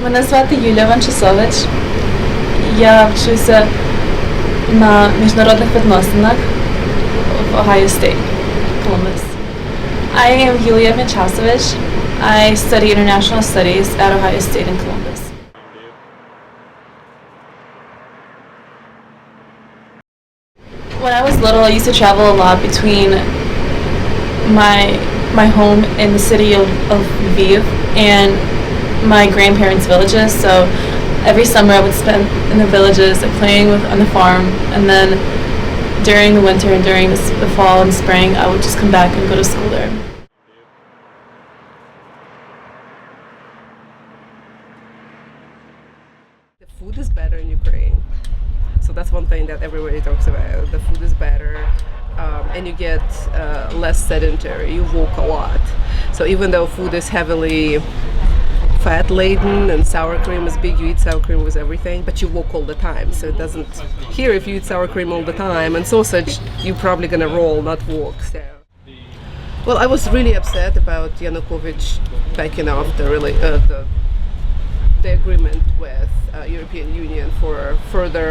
Мене звати Юлія Ванчесович. Я вчуся на міжнародних відносинах в Ohio State, Columbus. I am Yulia Vanchesovich. I study international studies at Ohio State in Columbus. When I was little, I used to travel a lot between my home in the city of Lviv and my grandparents' villages. So every summer I would spend in the villages, like playing on the farm, and then during the winter and during the fall and spring, I would just come back and go to school there. The food is better in Ukraine. So that's one thing that everybody talks about. The food is better, and you get less sedentary. You walk a lot. So even though food is heavily fat laden and sour cream is big, you eat sour cream with everything, but you walk all the time. So it doesn't. Here, if you eat sour cream all the time and sausage, you're probably gonna roll, not walk. So. Well, I was really upset about Yanukovych backing off the agreement with European Union for further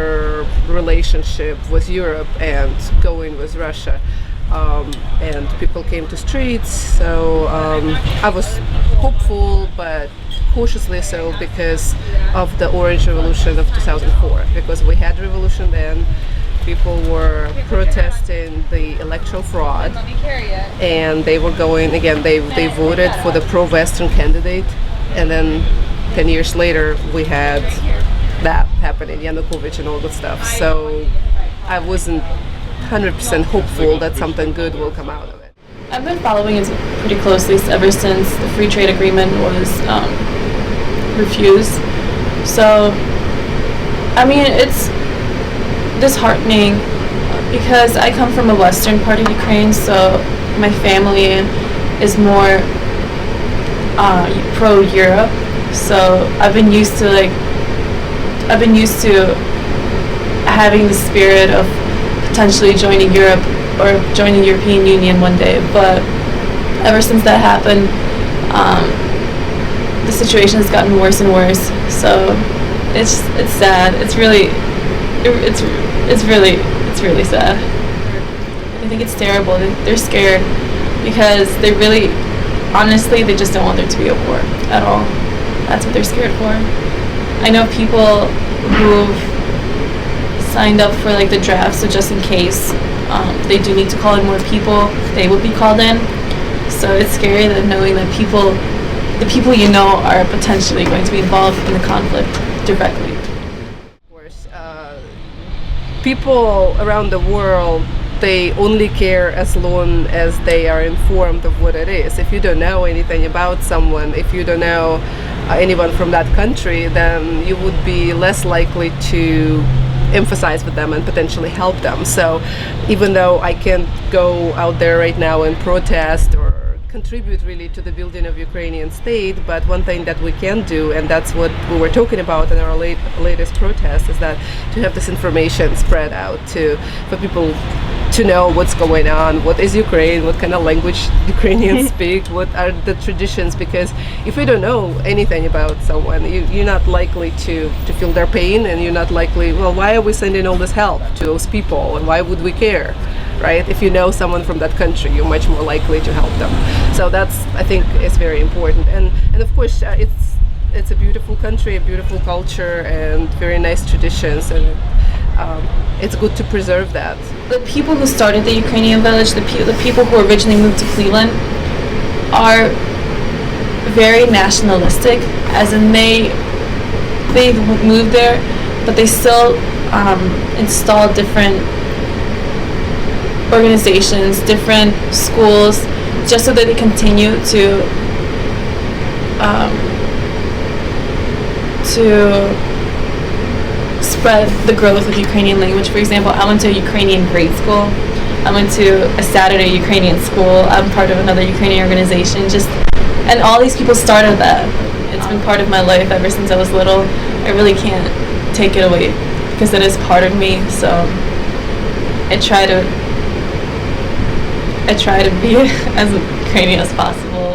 relationship with Europe and going with Russia. And people came to streets, so I was hopeful but cautiously so because of the Orange Revolution of 2004, because we had revolution then. People were protesting the electoral fraud, and they were going again. They voted for the pro-Western candidate, and then 10 years later we had that happening, Yanukovych and all that stuff. So I wasn't 100% hopeful that something good will come out of it. I've been following it pretty closely ever since the free trade agreement was refused. So, I mean, it's disheartening because I come from a western part of Ukraine, so my family is more pro-Europe. So I've been used to having the spirit of potentially joining Europe or joining the European Union one day. But ever since that happened, the situation has gotten worse and worse. So it's sad. It's really sad. I think it's terrible. They're scared because honestly, they just don't want there to be a war at all. That's what they're scared for. I know people who've signed up for like the draft, so just in case they do need to call in more people, they would be called in. So it's scary that knowing that the people you know are potentially going to be involved in the conflict directly. Of course, people around the world, they only care as long as they are informed of what it is. If you don't know anything about someone, if you don't know anyone from that country, then you would be less likely to emphasize with them and potentially help them. So even though I can't go out there right now and protest or contribute really to the building of Ukrainian state, but one thing that we can do, and that's what we were talking about in our latest protest, is that to have this information spread out for people to know what's going on, what is Ukraine, what kind of language Ukrainians speak, what are the traditions, because if you don't know anything about someone, you're not likely to feel their pain, and you're not likely, well, why are we sending all this help to those people, and why would we care, right? If you know someone from that country, you're much more likely to help them. So that's, I think, is very important, and of course it's a beautiful country, a beautiful culture, and very nice traditions, and it's good to preserve that. The people who started the Ukrainian village, the people who originally moved to Cleveland, are very nationalistic, as in they moved there, but they still install different organizations, different schools, just so that they continue to spread the growth of Ukrainian language. For example, I went to a Ukrainian grade school. I went to a Saturday Ukrainian school. I'm part of another Ukrainian organization. And all these people started that. It's been part of my life ever since I was little. I really can't take it away because it is part of me. So I try to be as Ukrainian as possible.